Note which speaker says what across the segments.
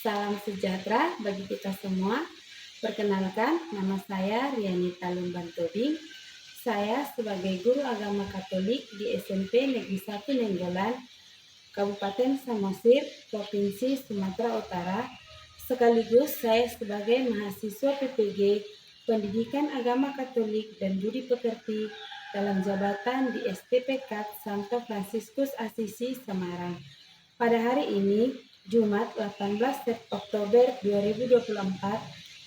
Speaker 1: Salam sejahtera bagi kita semua. Perkenalkan, nama saya Rianita Lumban Tobing. Saya sebagai guru agama Katolik di SMP Negeri 1 Nenggolan, Kabupaten Samosir, Provinsi Sumatera Utara. Sekaligus saya sebagai mahasiswa PPG Pendidikan Agama Katolik dan Budi Pekerti dalam jabatan di STP KAT Santo Fransiskus Asisi Semarang. Pada hari ini, Jumat 18 Oktober 2024,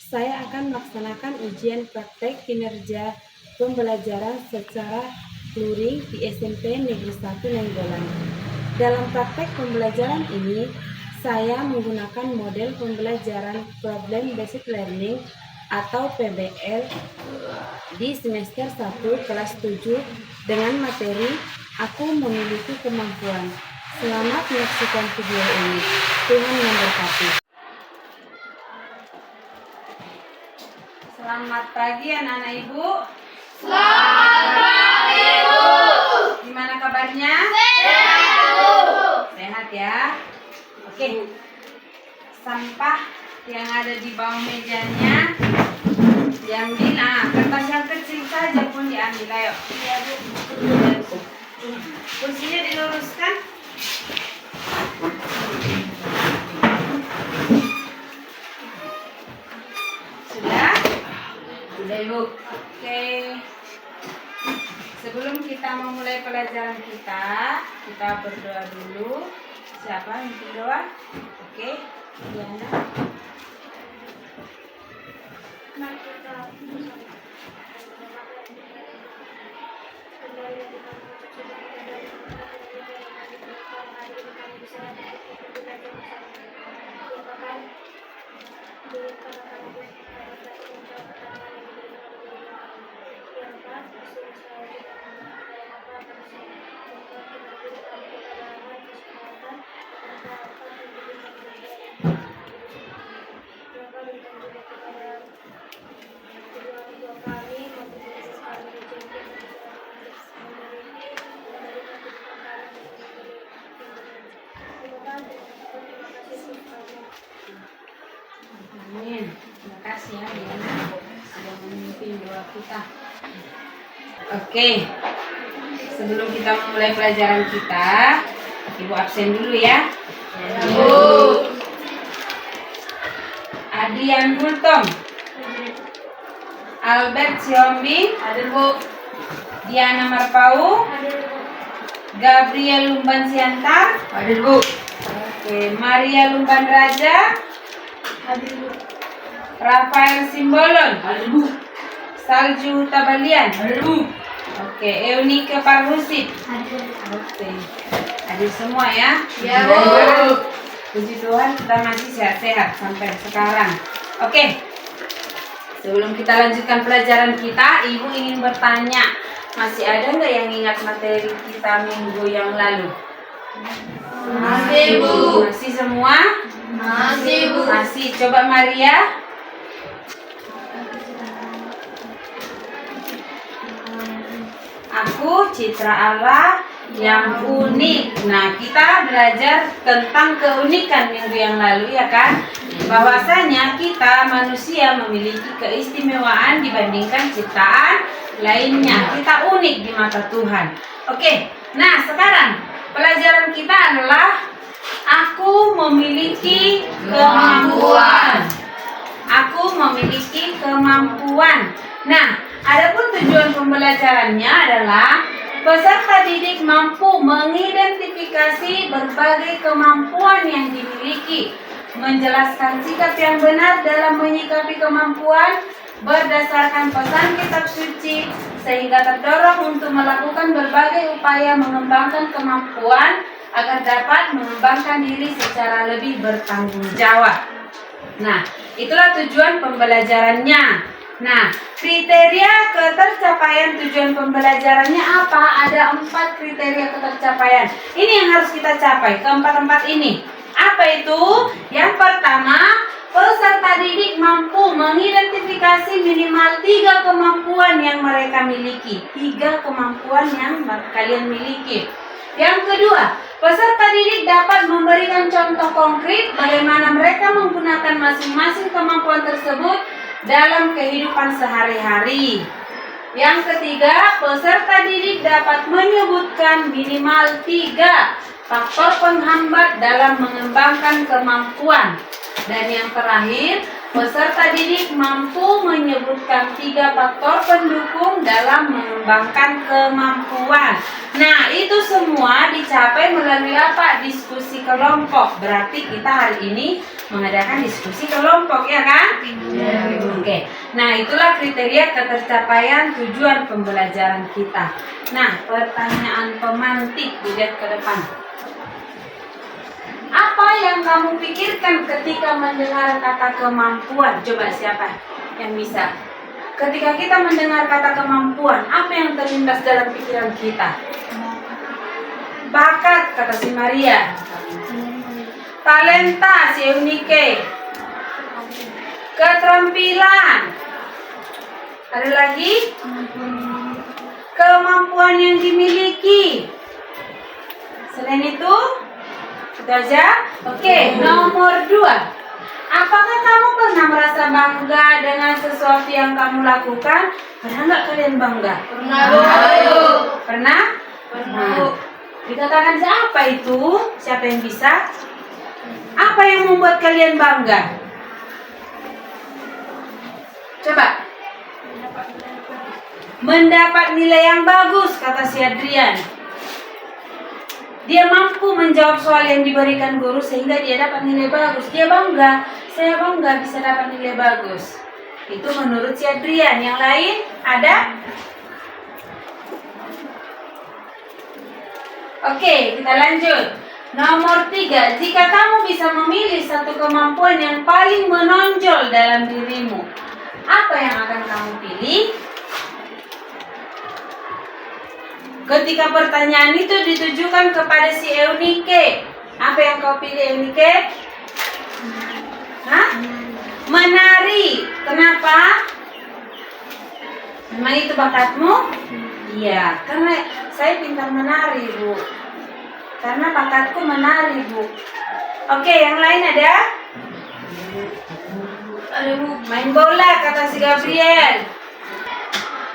Speaker 1: saya akan melaksanakan ujian praktek kinerja pembelajaran secara luring di SMP Negeri 1 Nenggolan. Dalam praktek pembelajaran ini, saya menggunakan model pembelajaran Problem Based Learning atau PBL di semester 1 kelas 7 dengan materi Aku Memiliki Kemampuan. Selamat menyaksikan video ini. Tuhan memberkati. Selamat pagi anak-anak Ibu.
Speaker 2: Selamat pagi, Bu.
Speaker 1: Gimana kabarnya?
Speaker 2: Sehat, Bu.
Speaker 1: Sehat ya. Oke. Sampah yang ada di bawah mejanya diambil. Kertas yang kecil saja pun diambil. Ayo. Kursinya diluruskan. Sudah? Sudah, Ibu. Oke. Sebelum kita memulai pelajaran kita berdoa dulu. Siapa yang berdoa? Oke, Diana. Amin. Terima kasih ya Diana sudah memimpin doa kita. Oke. Sebelum kita memulai pelajaran kita, Ibu absen dulu ya.
Speaker 2: Bu.
Speaker 1: Adrian Gultom, Albert Siombing,
Speaker 2: Hadir, Bu.
Speaker 1: Diana Marpau, Gabriel Lumban Siantar,
Speaker 2: Hadir, Bu.
Speaker 1: oke, Maria Lumban Raja,
Speaker 2: Hadir, Bu.
Speaker 1: Rafael Simbolon,
Speaker 2: Hadir, Bu.
Speaker 1: Salju Tabalian,
Speaker 2: Hadir, Bu.
Speaker 1: oke, Eunike Parhusit,
Speaker 2: Hadir.
Speaker 1: oke, hadir semua ya.
Speaker 2: Ya, Bu.
Speaker 1: Puji Tuhan kita masih sehat-sehat sampai sekarang. Oke, sebelum kita lanjutkan pelajaran kita, Ibu ingin bertanya, masih ada nggak yang ingat materi kita minggu yang lalu?
Speaker 2: Masih, Bu.
Speaker 1: Masih semua?
Speaker 2: Masih, Bu.
Speaker 1: Masih. Coba Maria. Aku citra Allah yang unik. Nah, kita belajar tentang keunikan minggu yang lalu ya kan? Bahwasanya kita manusia memiliki keistimewaan dibandingkan ciptaan lainnya. Kita unik di mata Tuhan. Oke, nah sekarang pelajaran kita adalah Aku memiliki kemampuan. Aku memiliki kemampuan. Nah, adapun tujuan pembelajarannya adalah peserta didik mampu mengidentifikasi berbagai kemampuan yang dimiliki, menjelaskan sikap yang benar dalam menyikapi kemampuan berdasarkan pesan kitab suci, sehingga terdorong untuk melakukan berbagai upaya mengembangkan kemampuan agar dapat mengembangkan diri secara lebih bertanggung jawab. Nah, itulah tujuan pembelajarannya. Nah, kriteria ketercapaian tujuan pembelajarannya apa? Ada 4 kriteria ketercapaian. Ini yang harus kita capai, keempat-empat ini. Apa itu? Yang pertama, peserta didik mampu mengidentifikasi minimal 3 kemampuan yang mereka miliki. 3 kemampuan yang kalian miliki. Yang kedua, Peserta didik dapat memberikan contoh konkret bagaimana mereka menggunakan masing-masing kemampuan tersebut dalam kehidupan sehari-hari. Yang ketiga, peserta didik dapat menyebutkan minimal 3 faktor penghambat dalam mengembangkan kemampuan. Dan yang terakhir, peserta didik mampu menyebutkan 3 faktor pendukung dalam mengembangkan kemampuan. Nah, itu semua dicapai melalui apa? Diskusi kelompok. Berarti kita hari ini mengadakan diskusi kelompok, ya kan? Oke. Nah, itulah kriteria ketercapaian tujuan pembelajaran kita. Nah, pertanyaan pemantik dilihat ke depan. Apa yang kamu pikirkan ketika mendengar kata kemampuan? Coba siapa yang bisa? Ketika kita mendengar kata kemampuan, apa yang terlintas dalam pikiran kita? Bakat, kata si Maria. Talenta, si Eunike. Keterampilan. Ada lagi? Kemampuan yang dimiliki. Selain itu, itu aja. Oke, nomor 2. Apakah kamu pernah merasa bangga dengan sesuatu yang kamu lakukan? Pernah nggak kalian bangga?
Speaker 2: Pernah.
Speaker 1: Pernah? Nah, dikatakan siapa itu? Siapa yang bisa? Apa yang membuat kalian bangga? Coba. Mendapat nilai yang bagus, kata si Adrian. Dia mampu menjawab soal yang diberikan guru sehingga dia dapat nilai bagus. Dia bangga, saya bangga bisa dapat nilai bagus. Itu menurut si Adrian. Yang lain ada? Oke, kita lanjut. Nomor 3, jika kamu bisa memilih satu kemampuan yang paling menonjol dalam dirimu, apa yang akan kamu pilih? Ketika pertanyaan itu ditujukan kepada si Eunike, apa yang kau pilih, Eunike? Hah? Menari. Kenapa? Memang itu bakatmu? Iya, karena saya pintar menari, Bu. Karena bakatku menari, Bu. Oke, yang lain ada? Ada, Bu. Main bola, kata si Gabriel.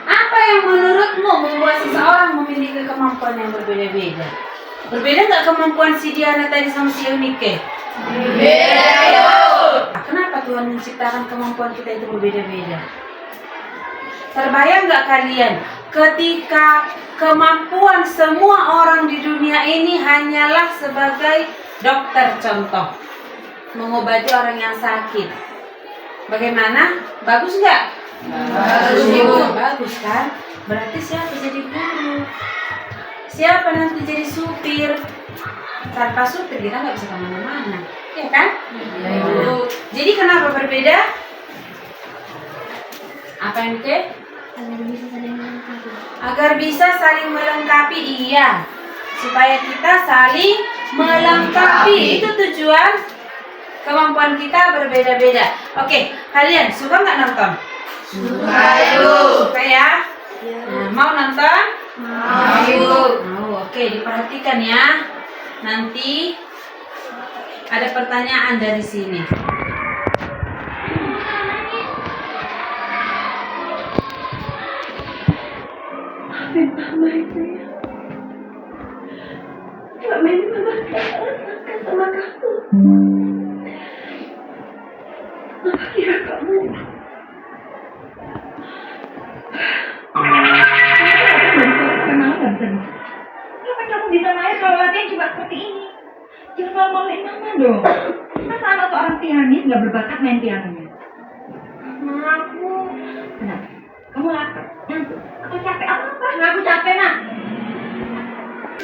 Speaker 1: Apa yang menurutmu membuat seseorang memiliki kemampuan yang berbeda-beda? Berbeda nggak kemampuan si Diana tadi sama si Eunike?
Speaker 2: Berbeda.
Speaker 1: Kenapa Tuhan menciptakan kemampuan kita itu berbeda-beda? Terbayang nggak kalian ketika kemampuan semua orang di dunia ini hanyalah sebagai dokter, contoh mengobati orang yang sakit, bagaimana? Bagus nggak? Bagus kan? Berarti siapa jadi guru? Siapa nanti jadi supir? Tanpa supir kita nggak bisa kemana-mana, ya kan? Jadi kenapa berbeda? Apa yang ke? Agar bisa saling melengkapi, iya. Supaya kita saling melengkapi. Itu tujuan kemampuan kita berbeda-beda. Oke, kalian suka nggak nonton? Suka ya? Nah, mau nonton? Mau. Oke, diperhatikan ya. Nanti ada pertanyaan dari sini.
Speaker 3: Kenapa kamu bisa main kalau latihan cuma seperti ini? Jangan malu-maluin mama dong. Masa anak seorang pianis nggak berbakat main pianonya? Aku. Kenapa? Kamu lapar? Ngantuk? Atau capek? Apa? Aku capek, Nak.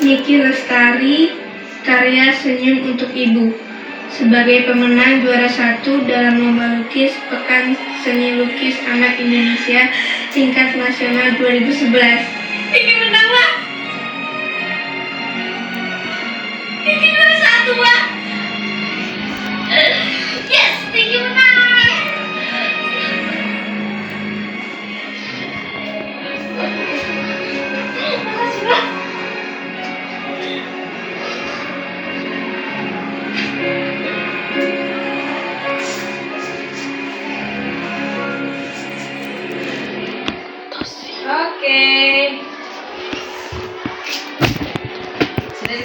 Speaker 2: Niki Lestari, karya Senyum untuk Ibu. Sebagai pemenang juara 1 dalam lomba lukis Pekan Seni Lukis Anak Indonesia tingkat nasional 2011.
Speaker 3: Niki menang, Pak. Niki juara 1, Pak. Yes, Niki menang. Makasih, Pak.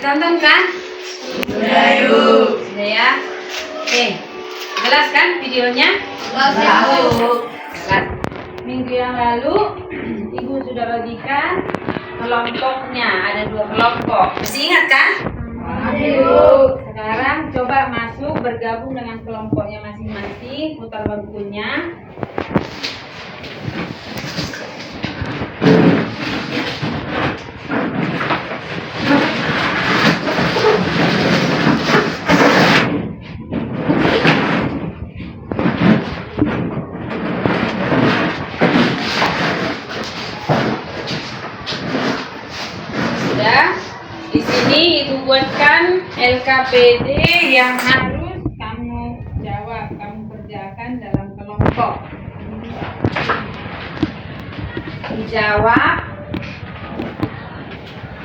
Speaker 1: tonton kan? Sudah yuk. Sudah ya. Oke, jelas kan videonya? Jelas. Minggu yang lalu Ibu sudah bagikan kelompoknya, ada 2 kelompok. Masih ingat kan? Sekarang coba masuk bergabung dengan kelompoknya masing-masing, putar bangkunya. Di sini Ibu buatkan LKPD yang harus kamu jawab, kamu kerjakan dalam kelompok. Dijawab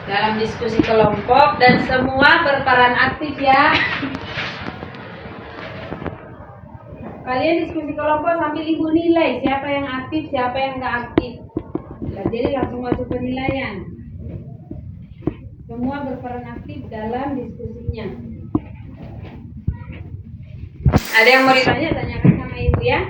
Speaker 1: dalam diskusi kelompok dan semua berperan aktif ya. Kalian diskusi kelompok sambil Ibu nilai siapa yang aktif, siapa yang nggak aktif. Jadi langsung masuk penilaian. Semua berperan aktif dalam diskusinya. Ada yang mau ditanya, tanyakan sama Ibu ya.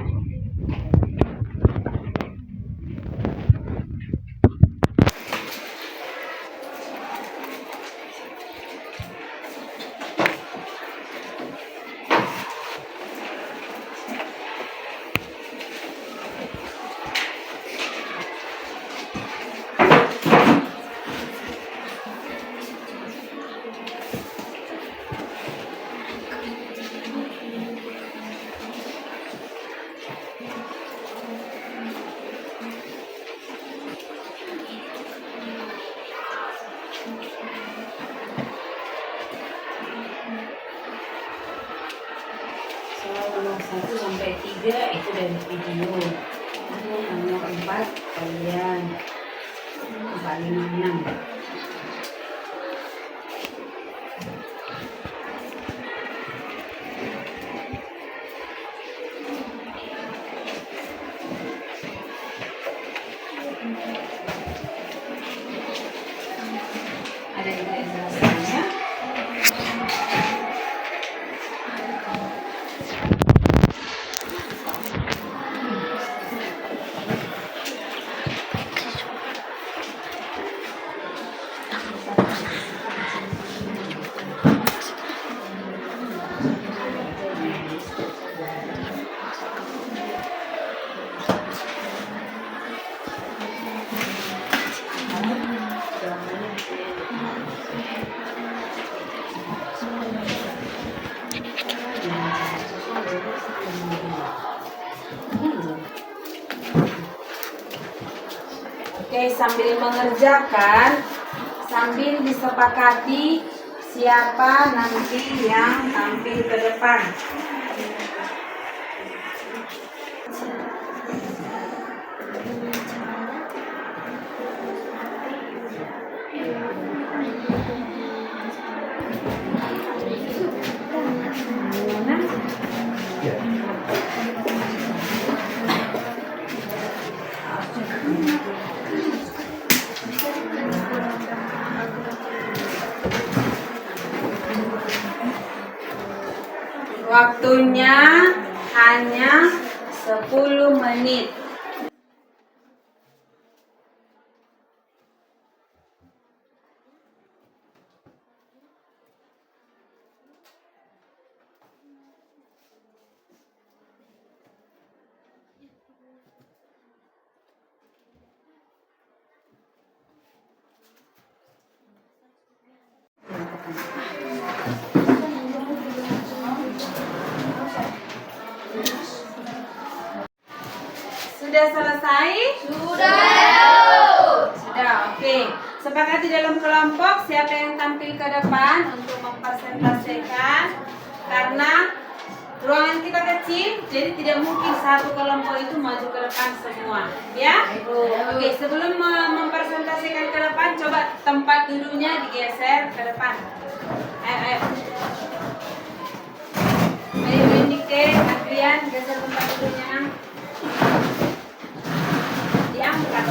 Speaker 1: Nomor 1 sampai 3 itu dari video. Nomor 4 kalian 4, 5, 6. Ada juga ijazahnya. Oke, sambil mengerjakan, sambil disepakati siapa nanti yang tampil ke depan. Waktunya hanya 10 menit. Sudah selesai? Sudah, oke. Sepakati dalam kelompok siapa yang tampil ke depan untuk mempresentasikan. Karena ruangan kita kecil, jadi tidak mungkin satu kelompok itu maju ke depan semua. Ya? Oke, sebelum mempresentasikan ke depan, coba tempat duduknya digeser ke depan. Ayo. Ayo, Nike, Adrian, geser tempat duduknya. Diangkat.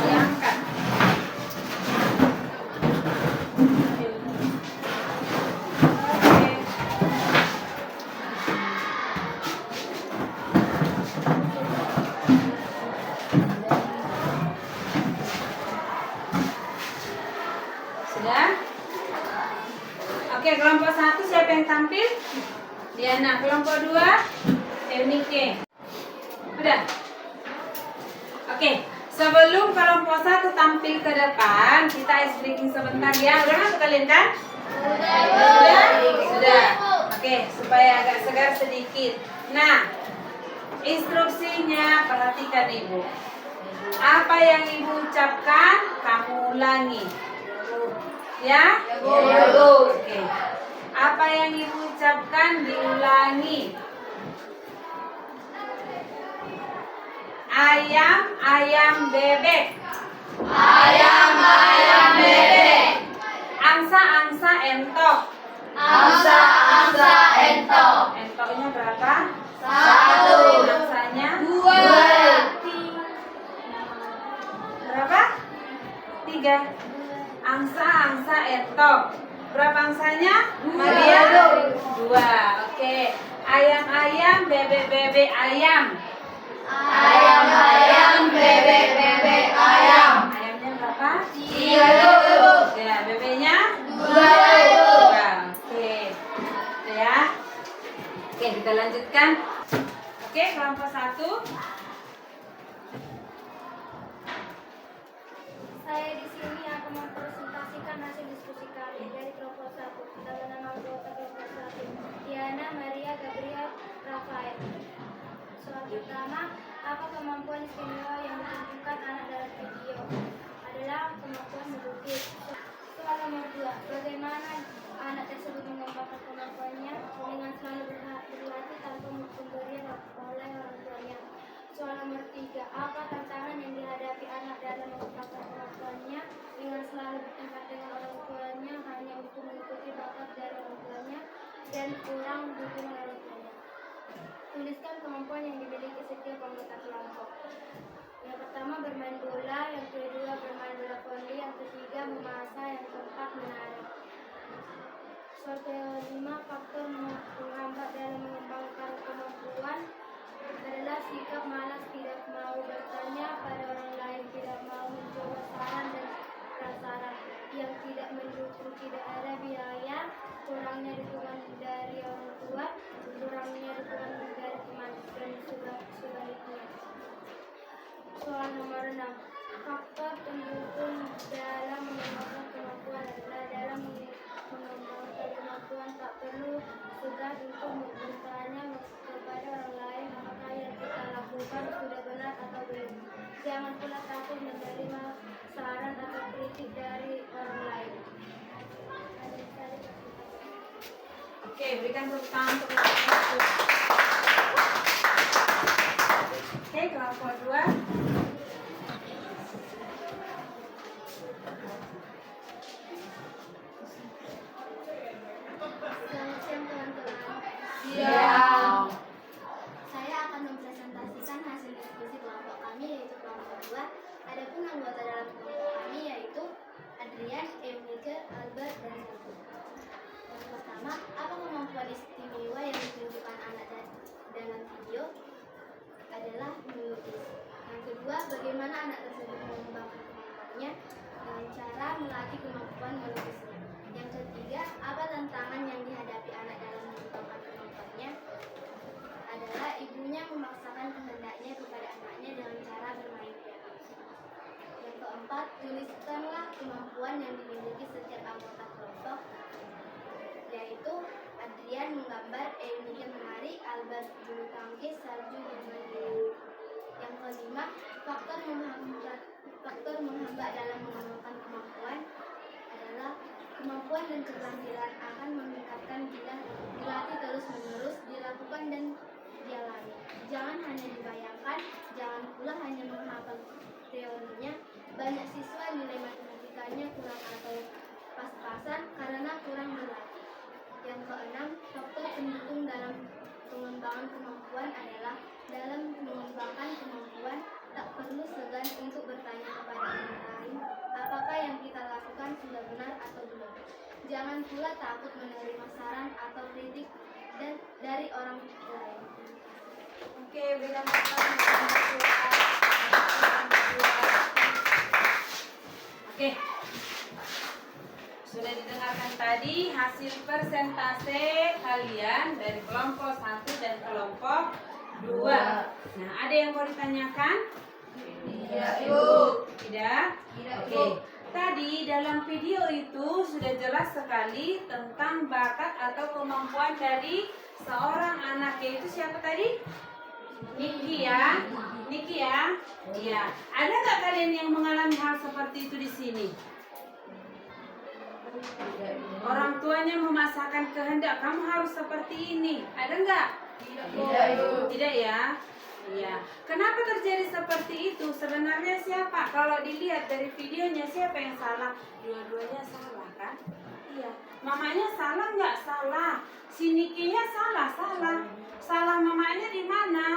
Speaker 1: Diana. Kelompok 2, Eunike. Udah? Oke, sebelum kelompok 1 tampil ke depan, kita ice breaking sebentar ya. Udah masuk kalian kan? Sudah. Oke, supaya agak segar sedikit. Nah, instruksinya perhatikan Ibu. Apa yang Ibu ucapkan, kamu ulangi. Ya? Oke. Apa yang Ibu ucapkan diulangi. Ayam, ayam bebek.
Speaker 4: Ayam, ayam bebek.
Speaker 1: Angsa, angsa entok.
Speaker 4: Angsa, angsa entok.
Speaker 1: Entoknya berapa?
Speaker 4: 1.
Speaker 1: Angsanya?
Speaker 4: 2.
Speaker 1: Berapa? 3. Angsa, angsa entok. Berapa angsanya? Maria? 2. Oke. Ayam, ayam, bebek, bebek ayam.
Speaker 4: Ayam, ayam bebek, bebek ayam.
Speaker 1: Ayamnya berapa?
Speaker 4: 3.
Speaker 1: Ya, bebeknya?
Speaker 4: 2.
Speaker 1: Oke. Udah ya. Oke, kita lanjutkan. Oke, kelompok 1.
Speaker 5: Saya di sini akan mempresentasikan hasil diskusi kami dari kelompok 1. Dalam nama anggota kelompok 1, Diana, Maria, Gabriel, Rafael. Soal pertama, apa kemampuan istimewa yang ditunjukkan anak dalam video? Adalah kemampuan melukis. Soal nomor 2, bagaimana anak tersebut mengembangkan kemampuannya dengan selalu berlatih tanpa pemberian oleh orang tuanya. Soal nomor 3, apa tantangan yang dihadapi anak dalam mengembangkan kemampuannya dengan selalu bertengkar dengan orang tuanya hanya untuk mengikuti bakat dari orang tuanya dan kurang dukungan orang tuanya. Tuliskan kemampuan yang dimiliki setiap anggota kelompok. Yang pertama bermain bola, yang kedua bermain bola voli, yang ketiga memasak, yang keempat menari. Soal kelima, faktor menghambat dalam mengembangkan kemampuan adalah sikap malas, tidak mau bertanya pada orang lain, tidak mau mencoba saran dan prasaran yang tidak mendukung, tidak ada biaya, kurangnya dukungan dari orang tua, kurangnya dukungan dari teman dan sebaliknya. Soal nomor 6, faktor pendukung dalam mengembangkan kemampuan adalah dalam mengembangkan kemampuan tak perlu segan untuk bertanya kepada orang lain apakah yang kita lakukan sudah benar atau belum. Jangan pula takut menerima saran atau kritik dari orang lain.
Speaker 1: Oke, berikan tepuk tangan untuk kelompok 1. Oke, kelompok 2.
Speaker 5: Selamat siang teman-teman.
Speaker 4: Siang.
Speaker 5: Saya akan mempresentasikan hasil diskusi kelompok kami yaitu kelompok 2. Adapun anggota dalam kelompok kami yaitu Adrian, Eunike, Albert, dan Sabu. Yang pertama, apa kemampuan istimewa yang ditunjukkan anak dalam video? Adalah melukis. Yang kedua, bagaimana anak tersebut mengembangkan kemampuannya dengan cara melatih kemampuan melukisnya. Yang ketiga, apa tantangan yang dihadapi anak dalam mengembangkan kemampuannya? Adalah ibunya memaksakan kehendaknya kepada anaknya dengan cara bermain piano. Yang keempat, tuliskanlah kemampuan yang dimiliki setiap anggota kelompok, yaitu Adrian menggambar, Eunike menari, Albert bulu tangkis, Salju bermain. Yang kelima, faktor menghambat dalam mengembangkan kemampuan adalah kemampuan dan keterampilan akan meningkatkan bila dilatih terus-menerus, dilakukan dan dialami. Jangan hanya dibayangkan, jangan pula hanya menghafal teorinya. Banyak siswa nilai matematikanya kurang atau pas-pasan karena kurang berlatih. Yang keenam, faktor pendukung dalam pengembangan kemampuan adalah dalam mengembangkan kemampuan tak perlu segan untuk bertanya kepada orang lain apakah yang kita lakukan sudah benar atau belum. Jangan pula takut menerima saran atau kritik dari orang lain.
Speaker 1: Oke, berikan tepuk tangan untuk kelompok 2. Oke. Sudah didengarkan tadi hasil persentase kalian dari dari kelompok 1 dan kelompok 2. Nah, ada yang mau ditanyakan?
Speaker 4: Tidak, Ibu.
Speaker 1: Tidak?
Speaker 4: Tidak,
Speaker 1: Oke.
Speaker 4: Ibu.
Speaker 1: Tadi dalam video itu sudah jelas sekali tentang bakat atau kemampuan dari seorang anak, yaitu siapa tadi? Niki ya. Niki ya. Iya. Ada nggak kalian yang mengalami hal seperti itu di sini? Orang tuanya memasakkan kehendak kamu harus seperti ini. Ada nggak?
Speaker 4: Tidak, Ibu.
Speaker 1: Tidak ya. Iya. Kenapa terjadi seperti itu? Sebenarnya siapa? Kalau dilihat dari videonya siapa yang salah? Dua-duanya salah kan? Iya. Mamanya salah nggak? Salah. Si Nikinya salah. Salah mamanya di mana?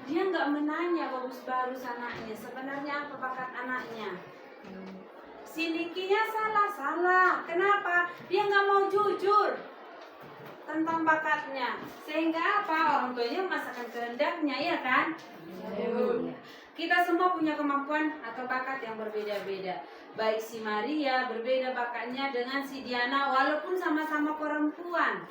Speaker 1: Dia nggak menanya bagus anaknya. Sebenarnya apa bakat anaknya? Si Nikinya salah. Kenapa? Dia nggak mau jujur tentang bakatnya, sehingga apa, orang tuanya memasakkan kehendaknya, ya kan? Kita semua punya kemampuan atau bakat yang berbeda-beda. Baik si Maria berbeda bakatnya dengan si Diana walaupun sama-sama perempuan.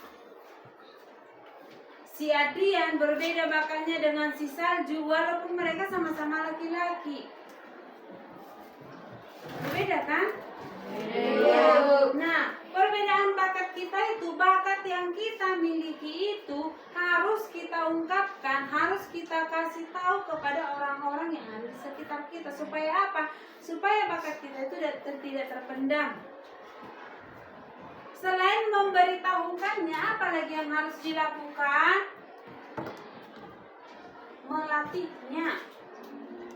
Speaker 1: Si Adrian berbeda bakatnya dengan si Salju walaupun mereka sama-sama laki-laki. Berbeda kan? Nah, perbedaan bakat kita itu, bakat yang kita miliki itu harus kita ungkapkan, harus kita kasih tahu kepada orang-orang yang ada di sekitar kita. Supaya apa? Supaya bakat kita itu tidak terpendam. Selain memberitahukannya, apa lagi yang harus dilakukan? Melatihnya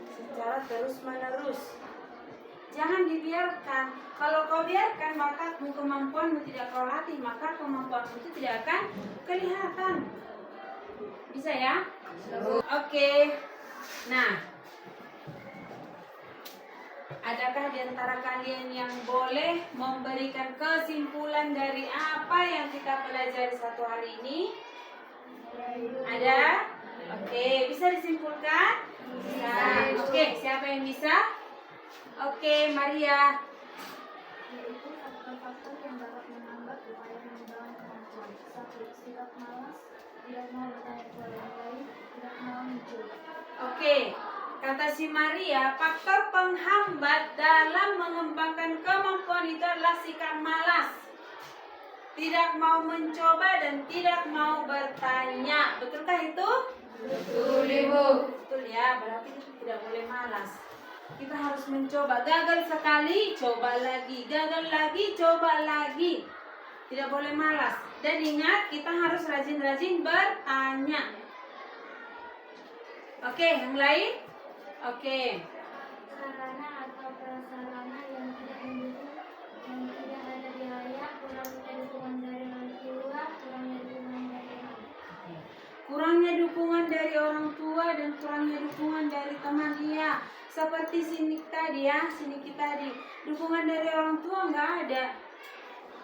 Speaker 1: secara terus-menerus. Jangan dibiarkan. Kalau kau biarkan bakatmu, kemampuanmu tidak kau latih, maka kemampuanmu itu tidak akan kelihatan. Bisa ya? Oke. Nah, adakah di antara kalian yang boleh memberikan kesimpulan dari apa yang kita pelajari satu hari ini? Ada? Oke, bisa disimpulkan? Bisa. Oke, siapa yang bisa? Oke, Maria.
Speaker 5: Yaitu faktor-faktor yang dapat menghambat upaya pengembangan kemampuan. 1. Sikap malas, tidak mau bertanya kepada yang lain, tidak mau mencoba.
Speaker 1: Oke, kata si Maria, faktor penghambat dalam mengembangkan kemampuan itu adalah sikap malas, tidak mau mencoba dan tidak mau bertanya. Betulkah itu?
Speaker 4: Betul, Ibu.
Speaker 1: Betul ya, berarti kita tidak boleh malas. Kita harus mencoba. Gagal sekali, coba lagi. Gagal lagi, coba lagi. Tidak boleh malas. Dan ingat, kita harus rajin-rajin bertanya. Oke, yang lain? Oke.
Speaker 5: Sarana atau prasarana yang tidak mendukung, yang tidak ada biaya, kurangnya dukungan dari orang tua, kurangnya dukungan dari
Speaker 1: Kurangnya dukungan dari orang tua dan kurangnya dukungan dari teman. Iya, seperti Sinik tadi ya, Siniki tadi. Dukungan dari orang tua nggak ada.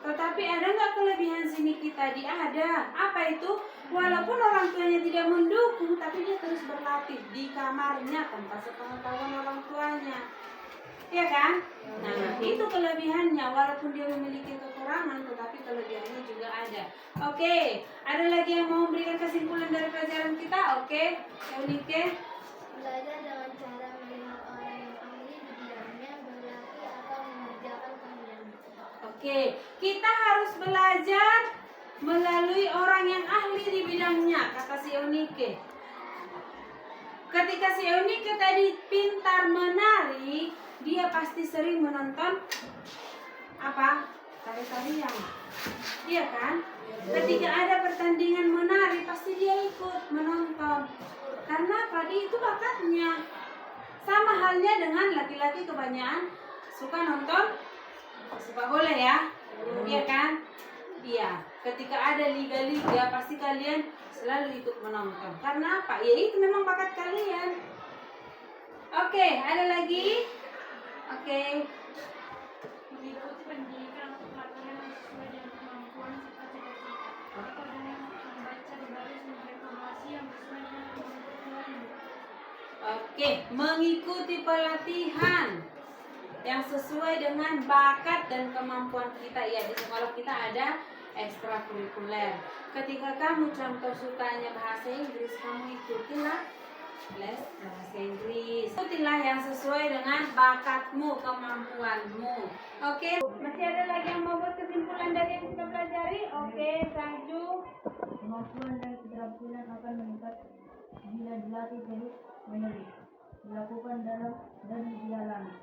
Speaker 1: Tetapi ada nggak kelebihan Siniki tadi? Ada. Apa itu? Walaupun orang tuanya tidak mendukung, tapi dia terus berlatih di kamarnya tanpa sepengetahuan orang tuanya. Ya kan? Nah, itu kelebihannya. Walaupun dia memiliki kekurangan, tetapi kelebihannya juga ada. Oke, ada lagi yang mau memberikan kesimpulan dari pelajaran kita? Oke, Eunike.
Speaker 5: belajar dengan cara melihat orang yang ahli di bidangnya, berlatih atau mengerjakan keahliannya.
Speaker 1: Oke, kita harus belajar melalui orang yang ahli di bidangnya, kata si Eunike. Ketika si Eunike tadi pintar menari, dia pasti sering menonton apa? Tari-tarian. Iya kan? Ketika ada pertandingan menari, pasti dia ikut menonton. Karena apa? Dia itu bakatnya. Sama halnya dengan laki-laki kebanyakan suka nonton sepak bola ya. Iya kan? Iya. Ketika ada liga-liga, pasti kalian selalu ikut menonton. Karena apa? Ya itu memang bakat kalian. Oke, ada lagi? Oke.
Speaker 5: Mengikuti pendidikan atau pelatihan yang sesuai dengan kemampuan serta cita-cita. Kemudian membaca berbagai sumber informasi yang sesuai dengan kemampuan.
Speaker 1: Oke, mengikuti pelatihan yang sesuai dengan bakat dan kemampuan kita. Ya, di sekolah kita ada ekstrakurikuler. Ketika kamu contoh sukanya bahasa Inggris, kamu ikutilah les bahasa Inggris. Ikutilah yang sesuai dengan bakatmu, kemampuanmu. Oke, masih ada lagi yang mau buat kesimpulan dari yang kita pelajari? Oke, Sanju.
Speaker 3: Kemampuan dan keterampilan akan meningkat bila dilatih terus menerus, dilakukan dalam dan dialami.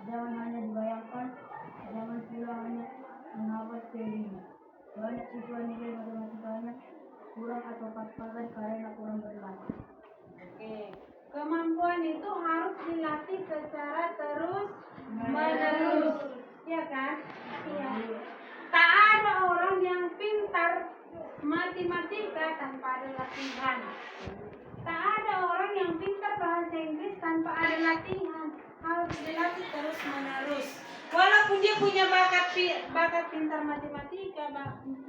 Speaker 3: Jangan hanya dibayangkan, jangan pula hanya menghafal teorinya. Banyak siswa nilai matematikanya kurang atau pas-pasan karena kurang berlatih.
Speaker 1: Oke, kemampuan itu harus dilatih secara terus menerus, ya kan? Iya. Tak ada orang yang pintar matematika tanpa ada latihan. Tak ada orang yang pintar bahasa Inggris tanpa ada latihan. Harus dilatih terus menerus. Walaupun dia punya bakat pintar matematika,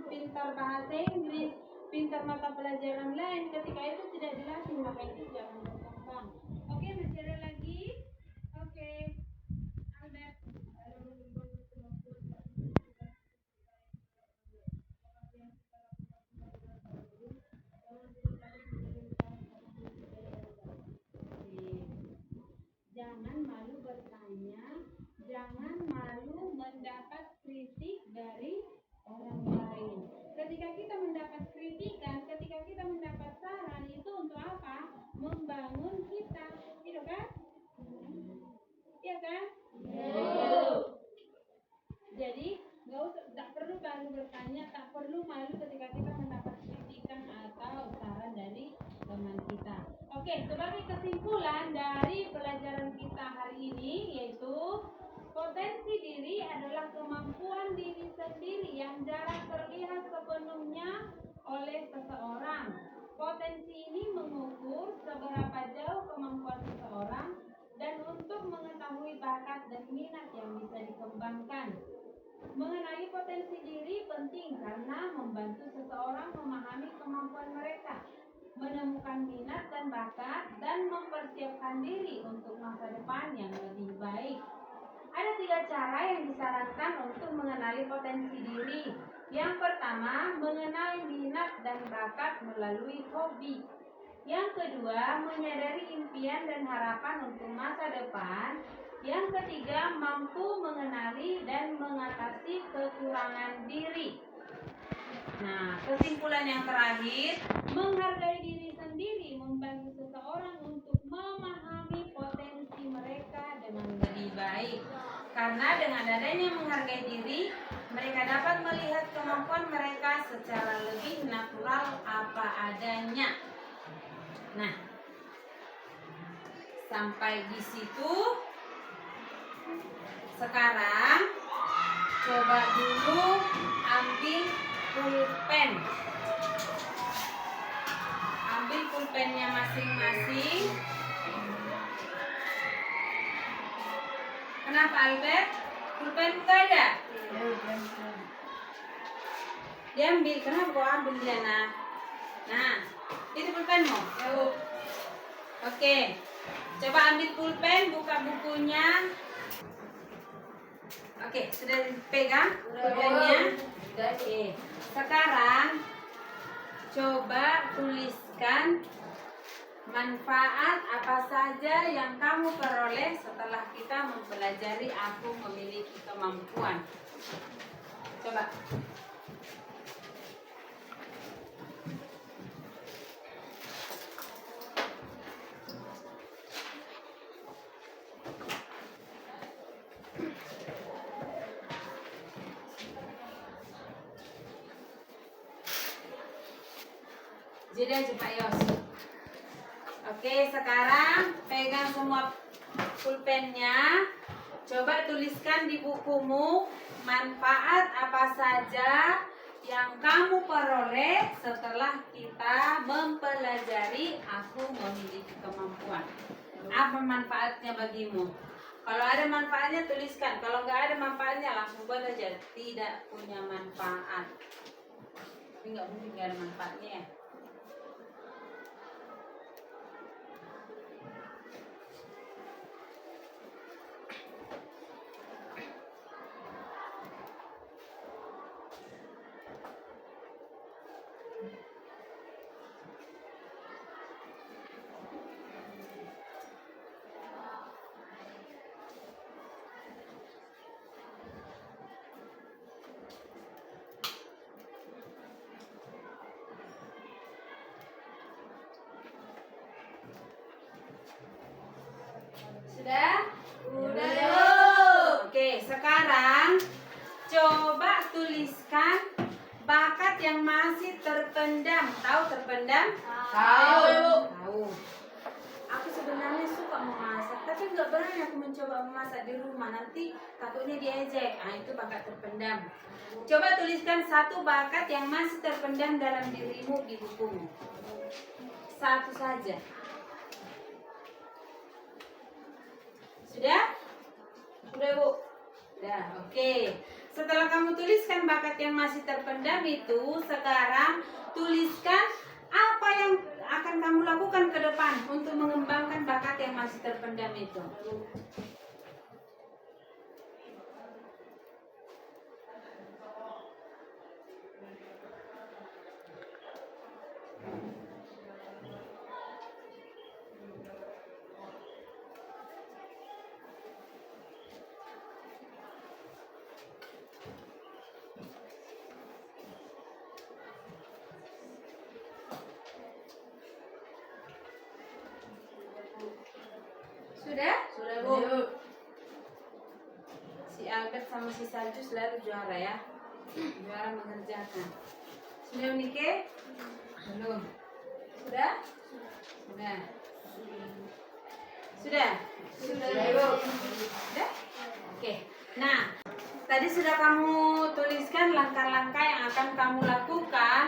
Speaker 1: pintar bahasa Inggris, pintar mata pelajaran lain, ketika itu tidak dilatih maka itu jangan berkembang. Oke, masih ada lagi? Oke, Albert. Jangan malu bertanya, jangan malu mendapat kritik dari orang lain. Ketika kita mendapat kritikan, ketika kita mendapat saran, itu untuk apa? Membangun kita, gitu kan? Iya kan? Jadi tak perlu malu bertanya, tak perlu malu ketika kita mendapat kritikan atau saran dari teman kita. Oke, sebagai kesimpulan dari pelajaran kita hari ini, yaitu potensi diri adalah kemampuan diri sendiri yang jarang terlihat sepenuhnya oleh seseorang. Potensi ini mengukur seberapa jauh kemampuan seseorang dan untuk mengetahui bakat dan minat yang bisa dikembangkan. Mengenali potensi diri penting karena membantu seseorang memahami kemampuan mereka, menemukan minat dan bakat, dan mempersiapkan diri untuk masa depan yang lebih baik. Ada 3 cara yang disarankan untuk mengenali potensi diri. Yang pertama, mengenali minat dan bakat melalui hobi. Yang kedua, menyadari impian dan harapan untuk masa depan. Yang ketiga, mampu mengenali dan mengatasi kekurangan diri. Nah, kesimpulan yang terakhir, menghargai diri sendiri membantu seseorang untuk memahami potensi mereka dengan lebih baik. Karena dengan adanya menghargai diri, mereka dapat melihat kemampuan mereka secara lebih natural apa adanya. Nah, sampai di situ. Sekarang coba dulu ambil pulpen. Ambil pulpennya masing-masing. Kenapa, Albert? Pulpen gak ada? Diambil. Kenapa kau ambil, Diana? Nah, itu pulpenmu. Oke. Coba ambil pulpen, buka bukunya. Oke, sudah dipegang pulpennya? Oke. Sekarang coba tuliskan manfaat apa saja yang kamu peroleh setelah kita mempelajari aku memiliki kemampuan. Coba. Jadi aja Pak Yos. Oke, sekarang pegang semua pulpennya. Coba tuliskan di bukumu manfaat apa saja yang kamu peroleh setelah kita mempelajari aku memiliki kemampuan. Apa manfaatnya bagimu? Kalau ada manfaatnya tuliskan. Kalau nggak ada manfaatnya langsung buat aja tidak punya manfaat. Tapi nggak mungkin nggak ada manfaatnya ya. terpendam?
Speaker 4: Tahu, Ibu.
Speaker 1: Tahu. Aku sebenarnya suka memasak, tapi nggak berani aku mencoba memasak di rumah. Nanti takutnya diejek. Itu bakat terpendam. Coba tuliskan satu bakat yang masih terpendam dalam dirimu di bukumu. Satu saja. Sudah? Sudah, Bu? Sudah, oke. Setelah kamu tuliskan bakat yang masih terpendam itu, sekarang tuliskan apa yang akan kamu lakukan ke depan untuk mengembangkan bakat yang masih terpendam itu. Sudah? Sudah, Bu. Si Albert sama si Salju selalu juara ya. Juara mengerjakan. Sudah, Nike? Belum. Sudah? Sudah. Sudah?
Speaker 4: Sudah, Ibu.
Speaker 1: Sudah? Oke. Nah, tadi sudah kamu tuliskan langkah-langkah yang akan kamu lakukan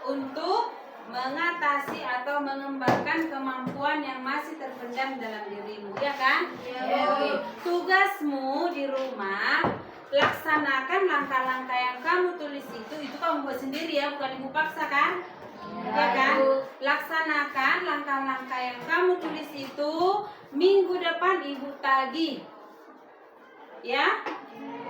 Speaker 1: untuk mengatasi atau mengembangkan kemampuan yang masih terpendam dalam dirimu, ya kan?
Speaker 4: Iya.
Speaker 1: Oke. Tugasmu di rumah, laksanakan langkah-langkah yang kamu tulis itu kamu buat sendiri ya, bukan ibu paksa kan? Ya kan? Laksanakan langkah-langkah yang kamu tulis itu, minggu depan ibu tagih. Ya?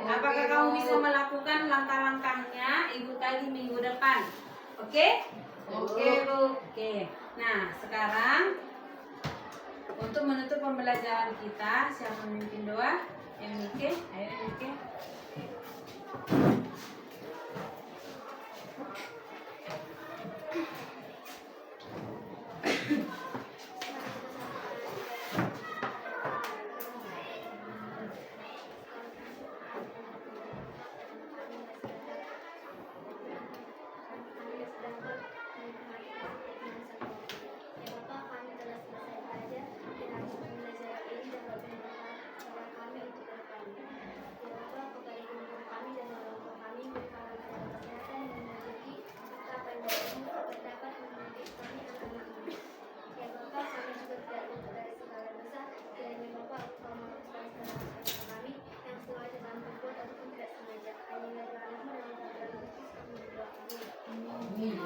Speaker 1: Apakah kamu bisa melakukan langkah-langkahnya? Ibu tagih minggu depan. Oke?
Speaker 4: Oke, Bu.
Speaker 1: Oke. Nah, sekarang untuk menutup pembelajaran kita, siapa memimpin doa? Yang Nike? Ayo, Nike.
Speaker 5: Ya Bapak, kami telah selesai belajar dan harus belajar ini dan berdoa kami untuk kedepannya. Ya Bapak, kepada guru kami dan orang tua kami berikanlah kesehatan dan rezeki serta panjang umur dapat mendidik kami anak-anak ini. Ya Bapak, kami juga tidak luput dari segala dosa. Kiranya Bapak engkau meluruskan segala dosa kami yang sengaja dalam berbuat ataupun tidak sengaja. Hanya dari rahmat dan kebenaran Kristus kami berdoa. Amin.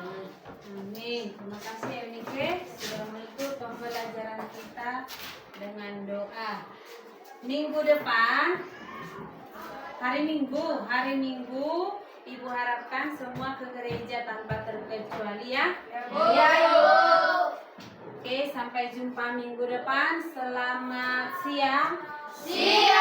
Speaker 1: Amin. Terima kasih ya Nike sudah menutup pembelajaran kita dengan doa. Minggu depan, hari Minggu, Ibu harapkan semua ke gereja tanpa terkecuali ya.
Speaker 4: Iya, Ibu.
Speaker 1: Oke, sampai jumpa minggu depan. Selamat siang.
Speaker 4: Siap.